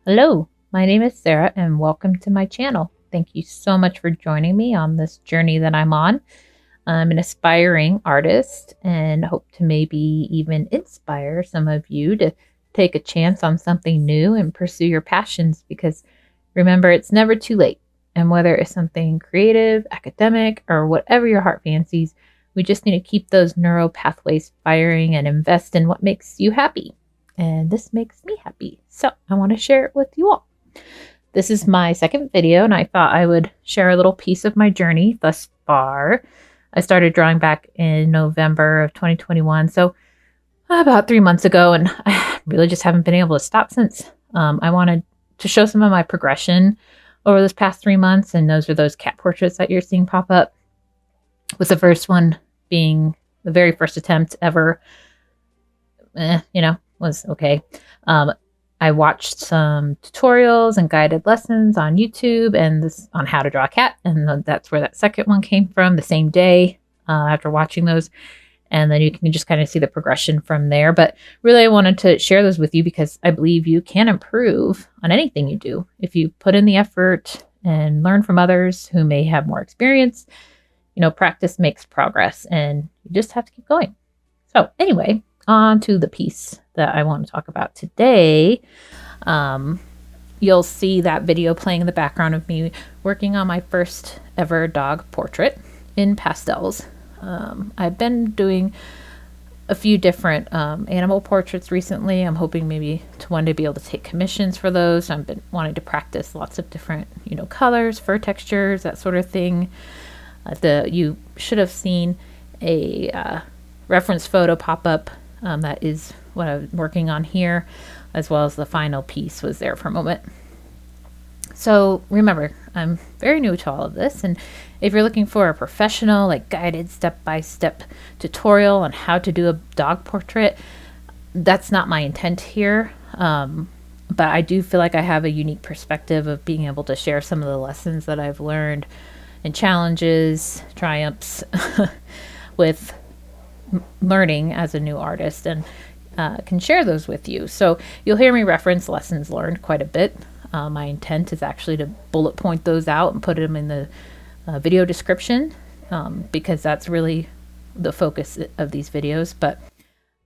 Hello, my name is Sarah and welcome to my channel. Thank you so much for joining me on this journey that I'm on. I'm an aspiring artist and hope to maybe even inspire some of you to take a chance on something new and pursue your passions because remember, it's never too late. And whether it's something creative, academic, or whatever your heart fancies, we just need to keep those neural pathways firing and invest in what makes you happy. And this makes me happy. So I want to share it with you all. This is my second video, and I thought I would share a little piece of my journey thus far. I started drawing back in November of 2021, so about 3 months ago, and I really just haven't been able to stop since. I wanted to show some of my progression over this past 3 months, and those are those cat portraits that you're seeing pop up, with the first one being the very first attempt ever. Was okay. I watched some tutorials and guided lessons on YouTube and this on how to draw a cat, and that's where that second one came from the same day after watching those. And then you can just kind of see the progression from there. But really, I wanted to share those with you because I believe you can improve on anything you do if you put in the effort and learn from others who may have more experience. Practice makes progress, and you just have to keep going. So anyway, on to the piece that I want to talk about today. You'll see that video playing in the background of me working on my first ever dog portrait in pastels. I've been doing a few different animal portraits recently. I'm hoping maybe to one day be able to take commissions for those. I've been wanting to practice lots of different, colors, fur textures, that sort of thing. You should have seen a reference photo pop up. That is what I'm working on here, as well as the final piece was there for a moment. So remember, I'm very new to all of this, and if you're looking for a professional, guided step-by-step tutorial on how to do a dog portrait, that's not my intent here. But I do feel like I have a unique perspective of being able to share some of the lessons that I've learned and challenges, triumphs with learning as a new artist, and can share those with you. So you'll hear me reference lessons learned quite a bit. My intent is actually to bullet point those out and put them in the video description because that's really the focus of these videos. But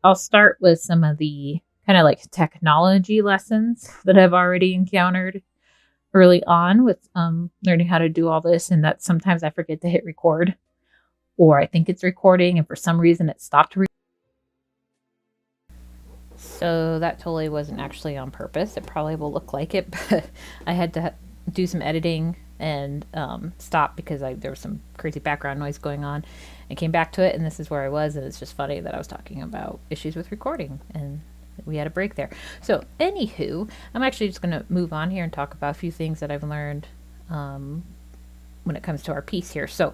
I'll start with some of the kind of technology lessons that I've already encountered early on with learning how to do all this, and that sometimes I forget to hit record, or I think it's recording and for some reason it stopped. So that totally wasn't actually on purpose. It probably will look like it, but I had to do some editing and stop because there was some crazy background noise going on. I came back to it, and this is where I was, and it's just funny that I was talking about issues with recording, and we had a break there. So anywho, I'm actually just going to move on here and talk about a few things that I've learned when it comes to our piece here. So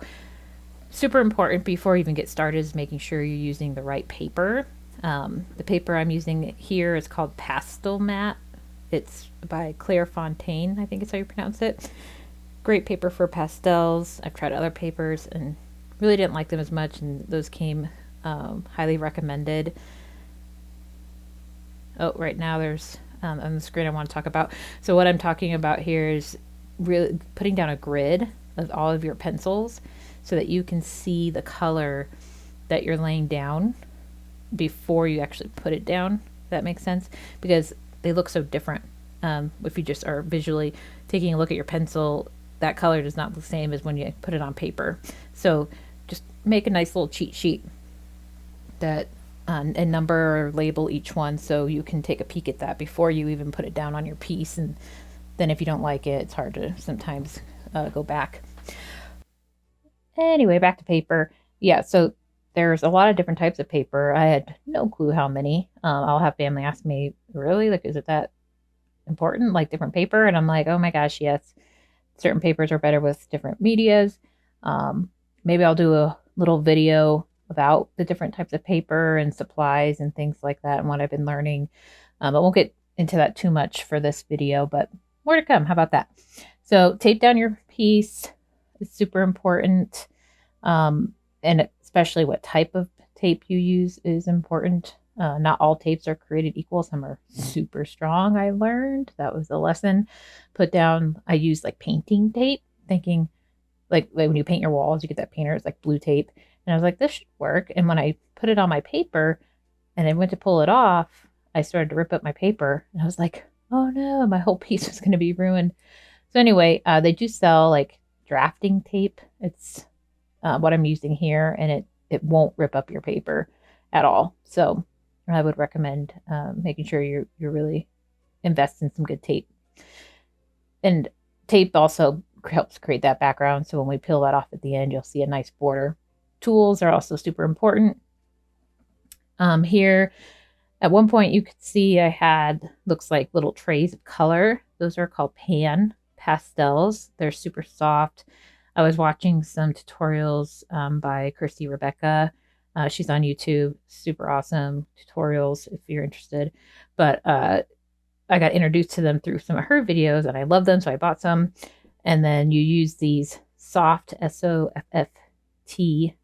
super important before you even get started is making sure you're using the right paper. The paper I'm using here is called Pastel Mat. It's by Claire Fontaine, I think is how you pronounce it. Great paper for pastels. I've tried other papers and really didn't like them as much, and those came highly recommended. Oh, right now there's on the screen I want to talk about. So what I'm talking about here is really putting down a grid of all of your pencils so that you can see the color that you're laying down before you actually put it down. If that makes sense, because they look so different. If you just are visually taking a look at your pencil, that color is not the same as when you put it on paper. So just make a nice little cheat sheet that and number or label each one so you can take a peek at that before you even put it down on your piece. And then if you don't like it, it's hard to sometimes go back. Anyway, back to paper. Yeah, so there's a lot of different types of paper. I had no clue how many. I'll have family ask me, really? Is it that important? Different paper? And I'm like, oh my gosh, yes. Certain papers are better with different medias. Maybe I'll do a little video about the different types of paper and supplies and things like that and what I've been learning. I won't get into that too much for this video, but more to come. How about that? So tape down your piece. It's super important. And especially what type of tape you use is important. Not all tapes are created equal. Some are super strong. I learned that was a lesson. Put down, I used like painting tape, thinking like when you paint your walls, you get that painter, it's like blue tape. And I was like, this should work. And when I put it on my paper and I went to pull it off, I started to rip up my paper. And I was like, oh no, my whole piece was going to be ruined. So anyway, they do sell like drafting tape. It's what I'm using here, and it won't rip up your paper at all. So I would recommend making sure you're really invest in some good tape. And tape also helps create that background. So when we peel that off at the end, you'll see a nice border. Tools are also super important. Here, at one point you could see I had, looks like little trays of color. Those are called pastels. They're super soft. I was watching some tutorials by Kirsty Rebecca. She's on YouTube, super awesome tutorials if you're interested. But I got introduced to them through some of her videos and I love them, so I bought some. And then you use these soft SOFT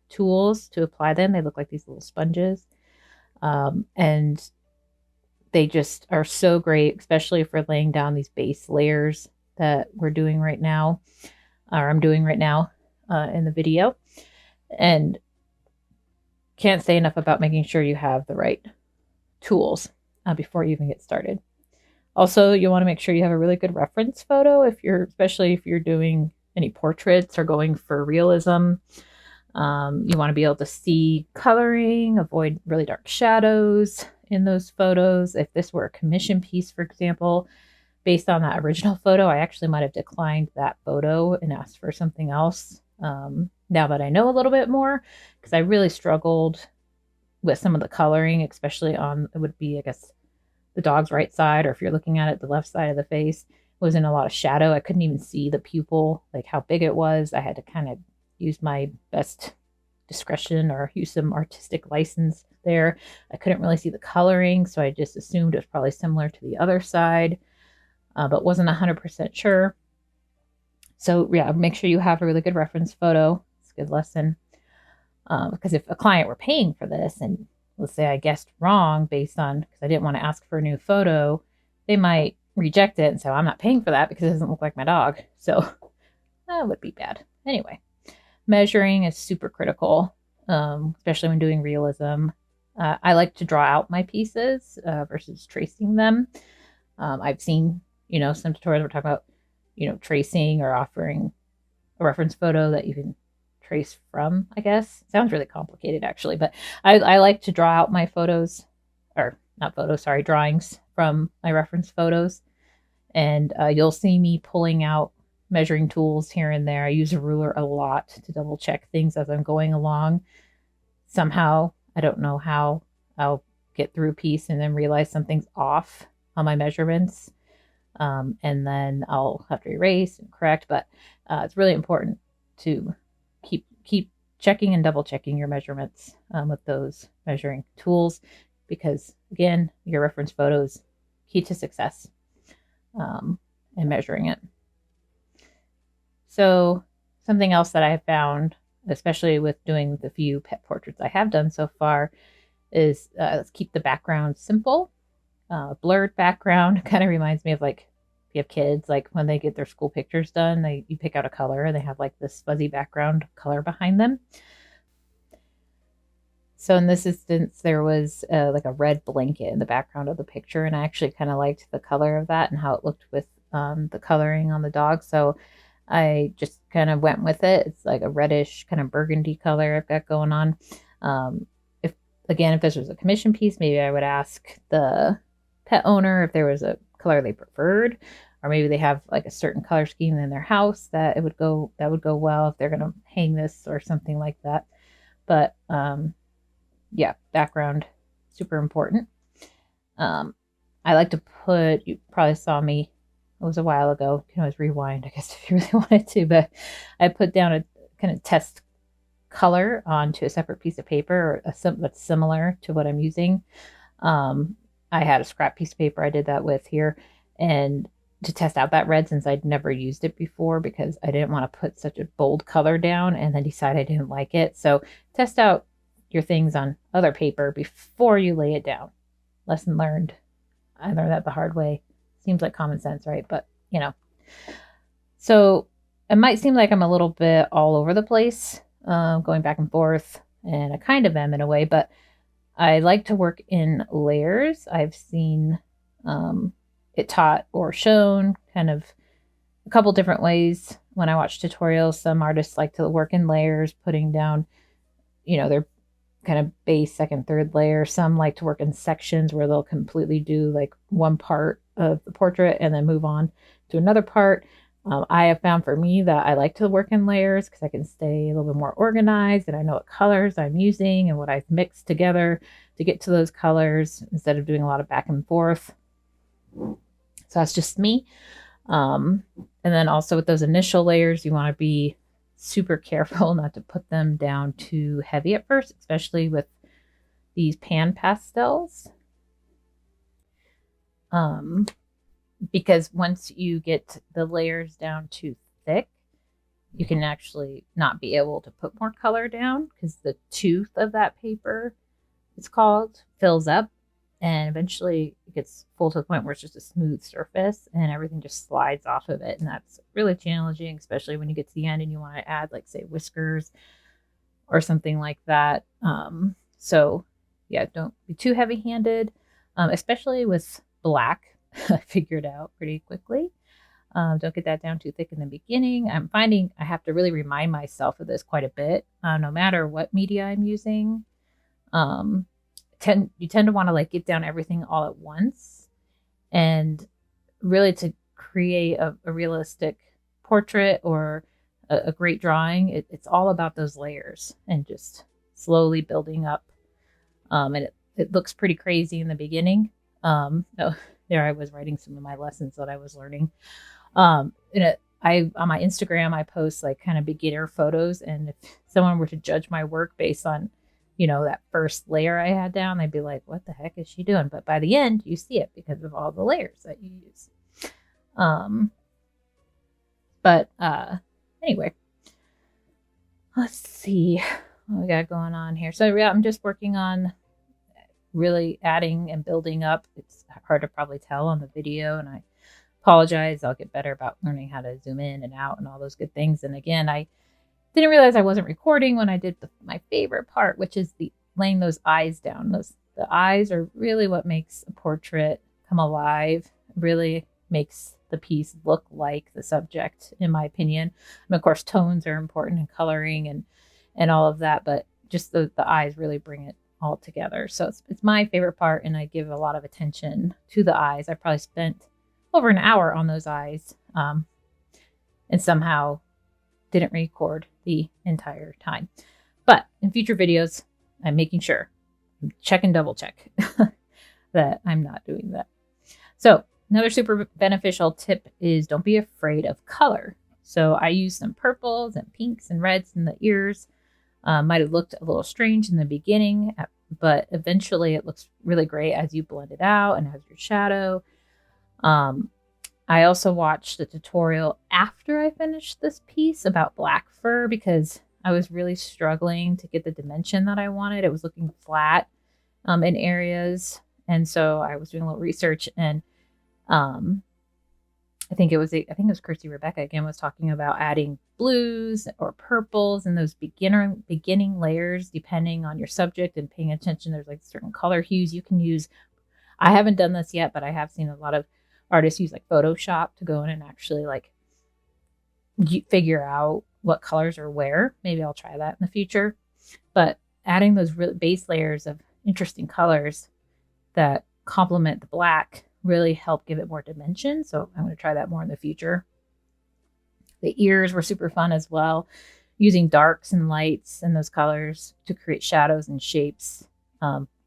tools to apply them. They look like these little sponges. And they just are so great, especially for laying down these base layers that we're doing right now, or I'm doing right now in the video. And can't say enough about making sure you have the right tools before you even get started. Also, you want to make sure you have a really good reference photo especially if you're doing any portraits or going for realism. You want to be able to see coloring, avoid really dark shadows in those photos. If this were a commission piece, for example, based on that original photo, I actually might have declined that photo and asked for something else. Now that I know a little bit more, because I really struggled with some of the coloring, especially on, it would be, I guess, the dog's right side, or if you're looking at it, the left side of the face was in a lot of shadow. I couldn't even see the pupil, like how big it was. I had to kind of use my best discretion or use some artistic license there. I couldn't really see the coloring, so I just assumed it was probably similar to the other side, but wasn't 100% sure. So yeah, make sure you have a really good reference photo. It's a good lesson. Because if a client were paying for this and let's say I guessed wrong based on, because I didn't want to ask for a new photo, they might reject it and say, I'm not paying for that because it doesn't look like my dog. So that would be bad. Anyway, measuring is super critical, especially when doing realism. I like to draw out my pieces versus tracing them. I've seen, some tutorials we're talking about, tracing or offering a reference photo that you can trace from, I guess. Sounds really complicated actually, but I like to draw out my photos, or not photos, sorry, drawings from my reference photos. And you'll see me pulling out measuring tools here and there. I use a ruler a lot to double check things as I'm going along. Somehow, I don't know how, I'll get through a piece and then realize something's off on my measurements. And then I'll have to erase and correct, but it's really important to keep checking and double checking your measurements with those measuring tools, because again, your reference photos key to success in measuring it. So something else that I have found, especially with doing the few pet portraits I have done so far, is let's keep the background simple. Blurred background kind of reminds me of like if you have kids, like when they get their school pictures done, you pick out a color and they have like this fuzzy background color behind them. So in this instance, there was like a red blanket in the background of the picture, and I actually kind of liked the color of that and how it looked with the coloring on the dog. So I just kind of went with it. It's like a reddish kind of burgundy color I've got going on. If this was a commission piece, maybe I would ask the pet owner if there was a color they preferred, or maybe they have like a certain color scheme in their house that would go well if they're going to hang this or something like that. But yeah, background, super important. I like to put, you probably saw me, it was a while ago, you can always rewind, I guess, if you really wanted to, but I put down a kind of test color onto a separate piece of paper, or that's similar to what I'm using. I had a scrap piece of paper I did that with here, and to test out that red, since I'd never used it before, because I didn't want to put such a bold color down and then decide I didn't like it. So test out your things on other paper before you lay it down. Lesson learned. I learned that the hard way. Seems like common sense, right? But, So it might seem like I'm a little bit all over the place, going back and forth, and I kind of am in a way, but I like to work in layers. I've seen it taught or shown kind of a couple different ways when I watch tutorials. Some artists like to work in layers, putting down, their kind of base, second, third layer. Some like to work in sections where they'll completely do like one part of the portrait and then move on to another part. I have found for me that I like to work in layers because I can stay a little bit more organized and I know what colors I'm using and what I've mixed together to get to those colors instead of doing a lot of back and forth. So that's just me. And then also with those initial layers, you want to be super careful not to put them down too heavy at first, especially with these pan pastels. Because once you get the layers down too thick, you can actually not be able to put more color down because the tooth of that paper, it's called, fills up and eventually it gets full to the point where it's just a smooth surface and everything just slides off of it. And that's really challenging, especially when you get to the end and you want to add, like, say, whiskers or something like that. So yeah, don't be too heavy handed, especially with black. I figured out pretty quickly. Don't get that down too thick in the beginning. I'm finding I have to really remind myself of this quite a bit, no matter what media I'm using. You tend to want to like get down everything all at once, and really to create a realistic portrait or a great drawing, it's all about those layers and just slowly building up. And it looks pretty crazy in the beginning. There I was writing some of my lessons that I was learning. On my Instagram, I post like kind of beginner photos, and if someone were to judge my work based on, that first layer I had down, they'd be like, "What the heck is she doing?" But by the end, you see it because of all the layers that you use. Anyway, let's see what we got going on here. So yeah, I'm just working on really adding and building up. It's hard to probably tell on the video, and I apologize. I'll get better about learning how to zoom in and out and all those good things. And again, I didn't realize I wasn't recording when I did my favorite part, which is laying those eyes down. The eyes are really what makes a portrait come alive, really makes the piece look like the subject, in my opinion. And of course, tones are important in coloring and all of that, but just the eyes really bring it all together. So it's my favorite part, and I give a lot of attention to the eyes. I probably spent over an hour on those eyes, and somehow didn't record the entire time. But in future videos, I'm making sure, check and double check that I'm not doing that. So another super beneficial tip is don't be afraid of color. So I used some purples and pinks and reds in the ears. Might have looked a little strange in the beginning, but eventually it looks really great as you blend it out and as your shadow. I also watched the tutorial after I finished this piece about black fur because I was really struggling to get the dimension that I wanted. It was looking flat in areas. And so I was doing a little research, and I think it was Kirsty Rebecca again was talking about adding blues or purples and those beginning layers depending on your subject and paying attention. There's like certain color hues you can use. I haven't done this yet, but I have seen a lot of artists use like Photoshop to go in and actually like figure out what colors are where. Maybe I'll try that in the future. But adding those real base layers of interesting colors that complement the black really help give it more dimension. So I'm going to try that more in the future. The ears were super fun as well, using darks and lights and those colors to create shadows and shapes.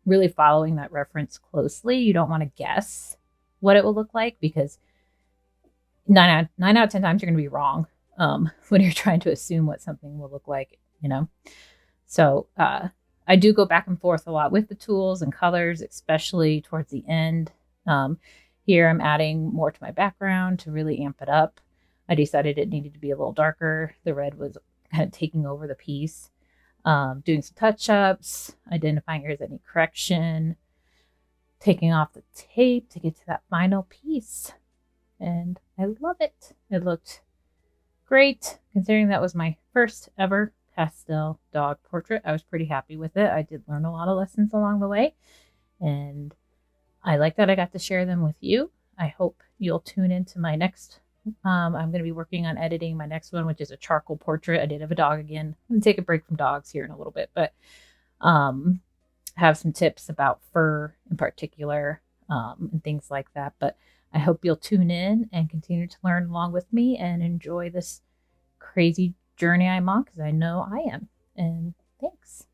Really following that reference closely. You don't want to guess what it will look like because 9 out of 10 times you're going to be wrong when you're trying to assume what something will look like, So I do go back and forth a lot with the tools and colors, especially towards the end. Here I'm adding more to my background to really amp it up. I decided it needed to be a little darker. The red was kind of taking over the piece. doing some touch-ups, identifying if there's any correction, taking off the tape to get to that final piece. And I love it. It looked great, considering that was my first ever pastel dog portrait. I was pretty happy with it. I did learn a lot of lessons along the way, and I like that I got to share them with you. I hope you'll tune into my next. I'm going to be working on editing my next one, which is a charcoal portrait. I did have a dog again. I'm going to take a break from dogs here in a little bit, but have some tips about fur in particular, and things like that. But I hope you'll tune in and continue to learn along with me and enjoy this crazy journey I'm on, because I know I am. And thanks.